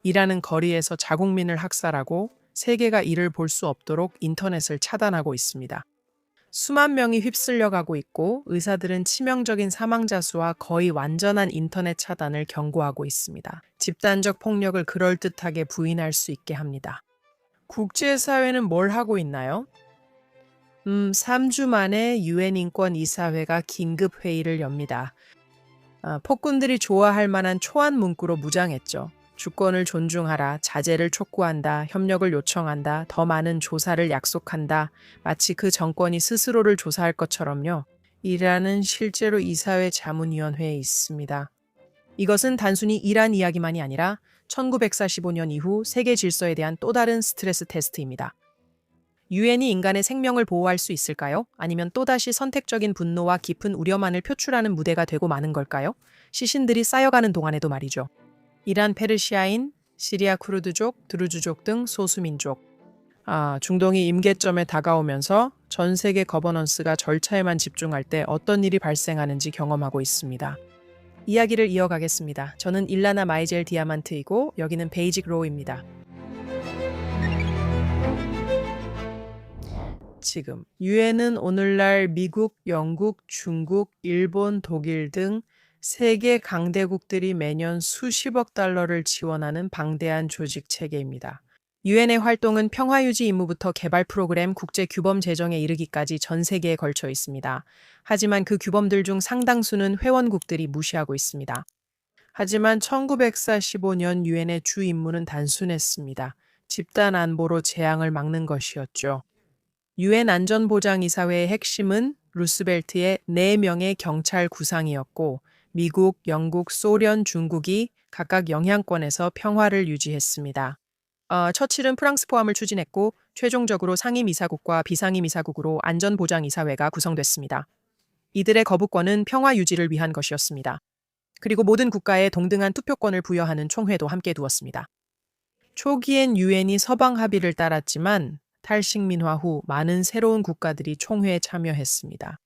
이란은 거리에서 자국민을 학살하고 세계가 이를 볼 수 없도록 인터넷을 차단하고 있습니다. 수만 명이 휩쓸려 가고 있고 의사들은 치명적인 사망자 수와 거의 완전한 인터넷 차단을 경고하고 있습니다. 집단적 폭력을 그럴듯하게 부인할 수 있게 합니다. 국제사회는 뭘 하고 있나요? 3주 만에 유엔 인권 이사회가 긴급 회의를 엽니다. 폭군들이 좋아할 만한 초안 문구로 무장했죠. 주권을 존중하라, 자제를 촉구한다, 협력을 요청한다, 더 많은 조사를 약속한다. 마치 그 정권이 스스로를 조사할 것처럼요. 이란은 실제로 이사회 자문위원회에 있습니다. 이것은 단순히 이란 이야기만이 아니라 1945년 이후 세계 질서에 대한 또 다른 스트레스 테스트입니다. 유엔이 인간의 생명을 보호할 수 있을까요? 아니면 또다시 선택적인 분노와 깊은 우려만을 표출하는 무대가 되고 마는 걸까요? 시신들이 쌓여가는 동안에도 말이죠. 이란 페르시아인, 시리아 쿠르드족, 드루즈족 등 소수민족. 중동이 임계점에 다가오면서 전 세계 거버넌스가 절차에만 집중할 때 어떤 일이 발생하는지 경험하고 있습니다. 이야기를 이어가겠습니다. 저는 일라나 마이젤 디아만트이고 여기는 베이직 로우입니다. 지금 유엔은 오늘날 미국, 영국, 중국, 일본, 독일 등 세계 강대국들이 매년 수십억 달러를 지원하는 방대한 조직 체계입니다. 유엔의 활동은 평화유지 임무부터 개발 프로그램, 국제 규범 제정에 이르기까지 전 세계에 걸쳐 있습니다. 하지만 그 규범들 중 상당수는 회원국들이 무시하고 있습니다. 하지만 1945년 유엔의 주 임무는 단순했습니다. 집단 안보로 재앙을 막는 것이었죠. 유엔 안전보장이사회의 핵심은 루스벨트의 4명의 경찰 구상이었고 미국, 영국, 소련, 중국이 각각 영향권에서 평화를 유지했습니다. 처칠은 프랑스 포함을 추진했고 최종적으로 상임이사국과 비상임이사국으로 안전보장이사회가 구성됐습니다. 이들의 거부권은 평화 유지를 위한 것이었습니다. 그리고 모든 국가에 동등한 투표권을 부여하는 총회도 함께 두었습니다. 초기엔 유엔이 서방 합의를 따랐지만 탈식민화 후 많은 새로운 국가들이 총회에 참여했습니다.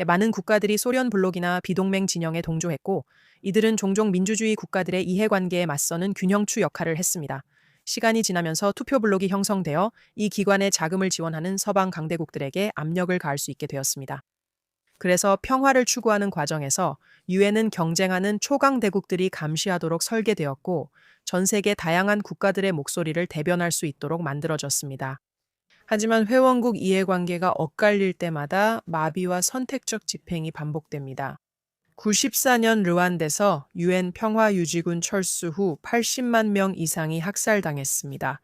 많은 국가들이 소련 블록이나 비동맹 진영에 동조했고 이들은 종종 민주주의 국가들의 이해관계에 맞서는 균형추 역할을 했습니다. 시간이 지나면서 투표 블록이 형성되어 이 기관의 자금을 지원하는 서방 강대국들에게 압력을 가할 수 있게 되었습니다. 그래서 평화를 추구하는 과정에서 유엔은 경쟁하는 초강대국들이 감시하도록 설계되었고 전 세계 다양한 국가들의 목소리를 대변할 수 있도록 만들어졌습니다. 하지만 회원국 이해관계가 엇갈릴 때마다 마비와 선택적 집행이 반복됩니다. 94년 르완다에서 유엔 평화유지군 철수 후 80만 명 이상이 학살당했습니다.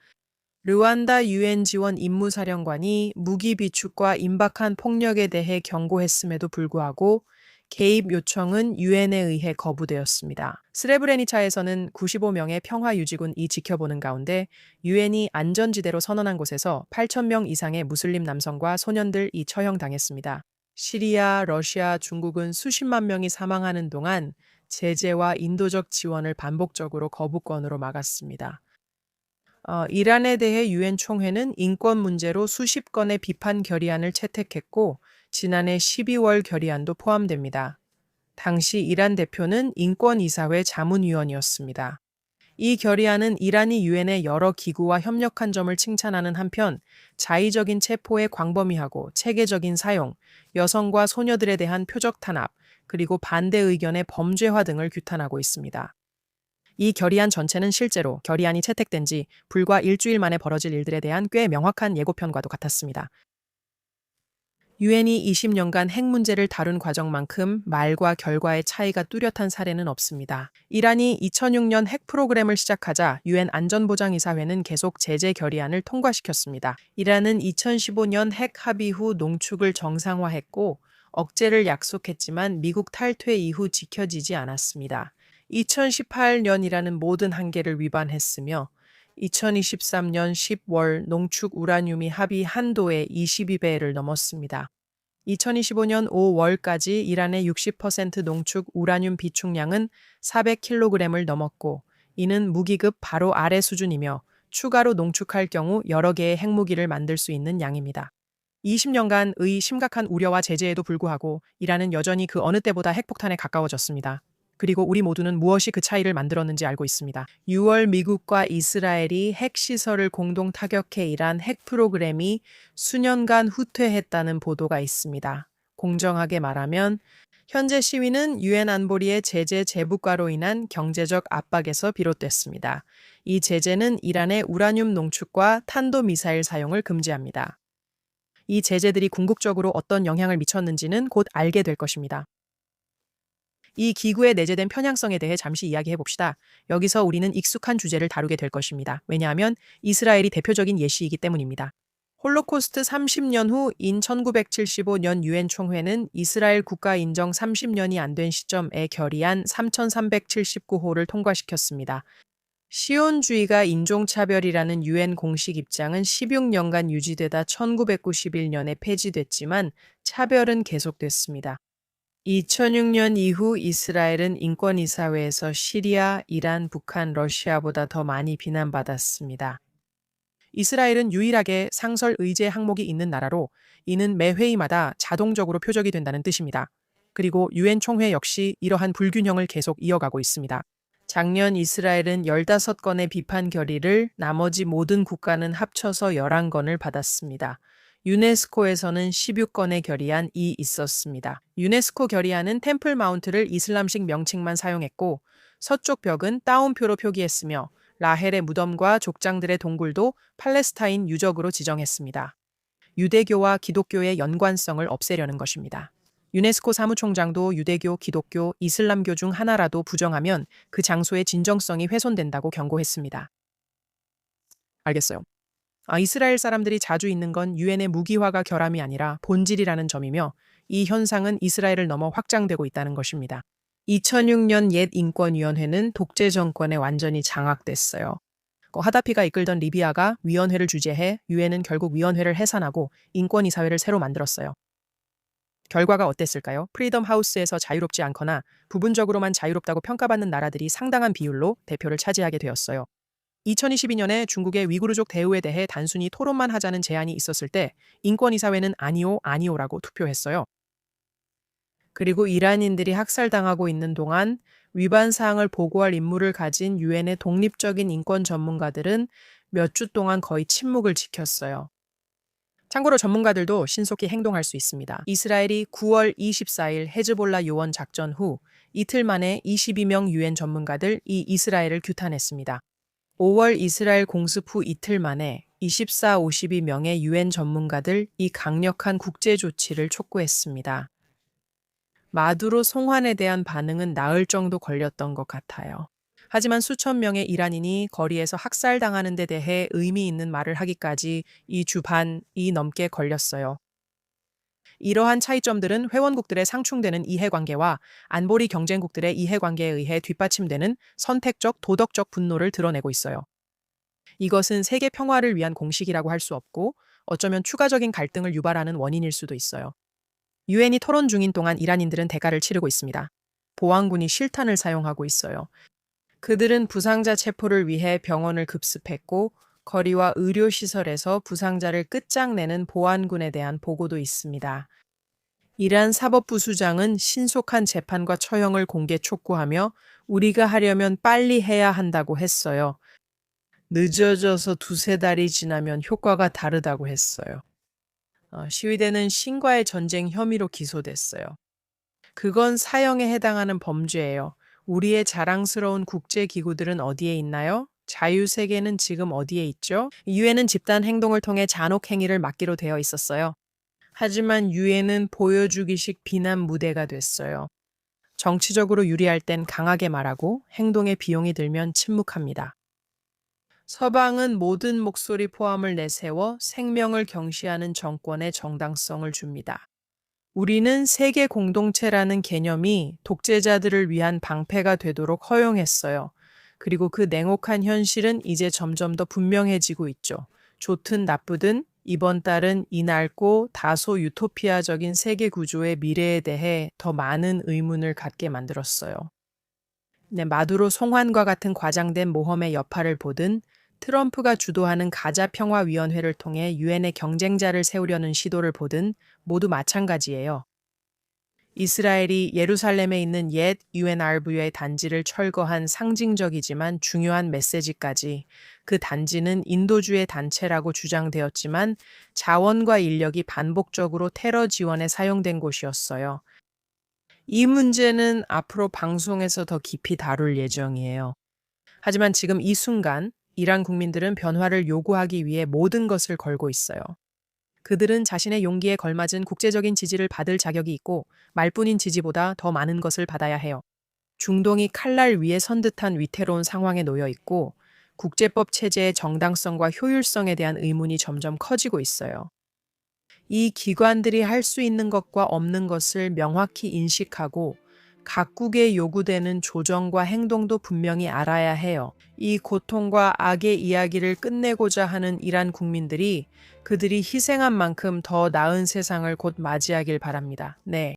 르완다 유엔 지원 임무사령관이 무기 비축과 임박한 폭력에 대해 경고했음에도 불구하고 개입 요청은 유엔에 의해 거부되었습니다. 스레브레니차에서는 95명의 평화유지군이 지켜보는 가운데 유엔이 안전지대로 선언한 곳에서 8,000명 이상의 무슬림 남성과 소년들이 처형당했습니다. 시리아, 러시아, 중국은 수십만 명이 사망하는 동안 제재와 인도적 지원을 반복적으로 거부권으로 막았습니다. 이란에 대해 유엔 총회는 인권 문제로 수십 건의 비판 결의안을 채택했고 지난해 12월 결의안도 포함됩니다. 당시 이란 대표는 인권이사회 자문위원이었습니다. 이 결의안은 이란이 유엔의 여러 기구와 협력한 점을 칭찬하는 한편 자의적인 체포에 광범위하고 체계적인 사용, 여성과 소녀들에 대한 표적 탄압, 그리고 반대 의견의 범죄화 등을 규탄하고 있습니다. 이 결의안 전체는 실제로 결의안이 채택된 지 불과 일주일 만에 벌어질 일들에 대한 꽤 명확한 예고편과도 같았습니다. 유엔이 20년간 핵 문제를 다룬 과정만큼 말과 결과의 차이가 뚜렷한 사례는 없습니다. 이란이 2006년 핵 프로그램을 시작하자 유엔 안전보장이사회는 계속 제재 결의안을 통과시켰습니다. 이란은 2015년 핵 합의 후 농축을 정상화했고 억제를 약속했지만 미국 탈퇴 이후 지켜지지 않았습니다. 2018년이라는 모든 한계를 위반했으며 2023년 10월 농축 우라늄이 합의 한도의 22배를 넘었습니다. 2025년 5월까지 이란의 60% 농축 우라늄 비축량은 400kg을 넘었고 이는 무기급 바로 아래 수준이며 추가로 농축할 경우 여러 개의 핵무기를 만들 수 있는 양입니다. 20년간의 심각한 우려와 제재에도 불구하고 이란은 여전히 그 어느 때보다 핵폭탄에 가까워졌습니다. 그리고 우리 모두는 무엇이 그 차이를 만들었는지 알고 있습니다. 6월 미국과 이스라엘이 핵시설을 공동 타격해 일한 핵 프로그램이 수년간 후퇴했다는 보도가 있습니다. 공정하게 말하면 현재 시위는 유엔 안보리의 제재 재부과로 인한 경제적 압박에서 비롯됐습니다. 이 제재는 이란의 우라늄 농축과 탄도미사일 사용을 금지합니다. 이 제재들이 궁극적으로 어떤 영향을 미쳤는지는 곧 알게 될 것입니다. 이 기구에 내재된 편향성에 대해 잠시 이야기해 봅시다. 여기서 우리는 익숙한 주제를 다루게 될 것입니다. 왜냐하면 이스라엘이 대표적인 예시이기 때문입니다. 홀로코스트 30년 후인 1975년 유엔 총회는 이스라엘 국가 인정 30년이 안 된 시점에 결의안 3379호를 통과시켰습니다. 시온주의가 인종차별이라는 유엔 공식 입장은 16년간 유지되다 1991년에 폐지됐지만 차별은 계속됐습니다. 2006년 이후 이스라엘은 인권이사회에서 시리아, 이란, 북한, 러시아보다 더 많이 비난받았습니다. 이스라엘은 유일하게 상설 의제 항목이 있는 나라로 이는 매 회의마다 자동적으로 표적이 된다는 뜻입니다. 그리고 유엔 총회 역시 이러한 불균형을 계속 이어가고 있습니다. 작년 이스라엘은 15건의 비판 결의를 나머지 모든 국가는 합쳐서 11건을 받았습니다. 유네스코에서는 16건의 결의안이 있었습니다. 유네스코 결의안은 템플 마운트를 이슬람식 명칭만 사용했고 서쪽 벽은 따옴표로 표기했으며 라헬의 무덤과 족장들의 동굴도 팔레스타인 유적으로 지정했습니다. 유대교와 기독교의 연관성을 없애려는 것입니다. 유네스코 사무총장도 유대교, 기독교, 이슬람교 중 하나라도 부정하면 그 장소의 진정성이 훼손된다고 경고했습니다. 알겠어요. 이스라엘 사람들이 자주 있는 건 유엔의 무기화가 결함이 아니라 본질이라는 점이며 이 현상은 이스라엘을 넘어 확장되고 있다는 것입니다. 2006년 옛 인권위원회는 독재 정권에 완전히 장악됐어요. 하다피가 이끌던 리비아가 위원회를 주재해 유엔은 결국 위원회를 해산하고 인권이사회를 새로 만들었어요. 결과가 어땠을까요? 프리덤 하우스에서 자유롭지 않거나 부분적으로만 자유롭다고 평가받는 나라들이 상당한 비율로 대표를 차지하게 되었어요. 2022년에 중국의 위구르족 대우에 대해 단순히 토론만 하자는 제안이 있었을 때 인권이사회는 아니오라고 투표했어요. 그리고 이란인들이 학살당하고 있는 동안 위반 사항을 보고할 임무를 가진 유엔의 독립적인 인권 전문가들은 몇 주 동안 거의 침묵을 지켰어요. 참고로 전문가들도 신속히 행동할 수 있습니다. 이스라엘이 9월 24일 헤즈볼라 요원 작전 후 이틀 만에 22명 유엔 전문가들이 이스라엘을 규탄했습니다. 5월 이스라엘 공습 후 이틀 만에 52명의 유엔 전문가들이 강력한 국제 조치를 촉구했습니다. 마두로 송환에 대한 반응은 나을 정도 걸렸던 것 같아요. 하지만 수천 명의 이란인이 거리에서 학살당하는 데 대해 의미 있는 말을 하기까지 2주 반이 넘게 걸렸어요. 이러한 차이점들은 회원국들의 상충되는 이해관계와 안보리 경쟁국들의 이해관계에 의해 뒷받침되는 선택적, 도덕적 분노를 드러내고 있어요. 이것은 세계 평화를 위한 공식이라고 할 수 없고 어쩌면 추가적인 갈등을 유발하는 원인일 수도 있어요. 유엔이 토론 중인 동안 이란인들은 대가를 치르고 있습니다. 보안군이 실탄을 사용하고 있어요. 그들은 부상자 체포를 위해 병원을 급습했고 거리와 의료시설에서 부상자를 끝장내는 보안군에 대한 보고도 있습니다. 이란 사법부 수장은 신속한 재판과 처형을 공개 촉구하며 우리가 하려면 빨리 해야 한다고 했어요. 늦어져서 두세 달이 지나면 효과가 다르다고 했어요. 시위대는 신과의 전쟁 혐의로 기소됐어요. 그건 사형에 해당하는 범죄예요. 우리의 자랑스러운 국제기구들은 어디에 있나요? 자유세계는 지금 어디에 있죠? 유엔은 집단 행동을 통해 잔혹 행위를 막기로 되어 있었어요. 하지만 유엔은 보여주기식 비난 무대가 됐어요. 정치적으로 유리할 땐 강하게 말하고 행동에 비용이 들면 침묵합니다. 서방은 모든 목소리 포함을 내세워 생명을 경시하는 정권의 정당성을 줍니다. 우리는 세계 공동체라는 개념이 독재자들을 위한 방패가 되도록 허용했어요. 그리고 그 냉혹한 현실은 이제 점점 더 분명해지고 있죠. 좋든 나쁘든 이번 달은 이 낡고 다소 유토피아적인 세계 구조의 미래에 대해 더 많은 의문을 갖게 만들었어요. 마두로 송환과 같은 과장된 모험의 여파를 보든 트럼프가 주도하는 가자평화위원회를 통해 유엔의 경쟁자를 세우려는 시도를 보든 모두 마찬가지예요. 이스라엘이 예루살렘에 있는 옛 UNRWA 단지를 철거한 상징적이지만 중요한 메시지까지 그 단지는 인도주의 단체라고 주장되었지만 자원과 인력이 반복적으로 테러 지원에 사용된 곳이었어요. 이 문제는 앞으로 방송에서 더 깊이 다룰 예정이에요. 하지만 지금 이 순간 이란 국민들은 변화를 요구하기 위해 모든 것을 걸고 있어요. 그들은 자신의 용기에 걸맞은 국제적인 지지를 받을 자격이 있고 말뿐인 지지보다 더 많은 것을 받아야 해요. 중동이 칼날 위에 선 듯한 위태로운 상황에 놓여 있고 국제법 체제의 정당성과 효율성에 대한 의문이 점점 커지고 있어요. 이 기관들이 할 수 있는 것과 없는 것을 명확히 인식하고 각국에 요구되는 조정과 행동도 분명히 알아야 해요. 이 고통과 악의 이야기를 끝내고자 하는 이란 국민들이 그들이 희생한 만큼 더 나은 세상을 곧 맞이하길 바랍니다. 네.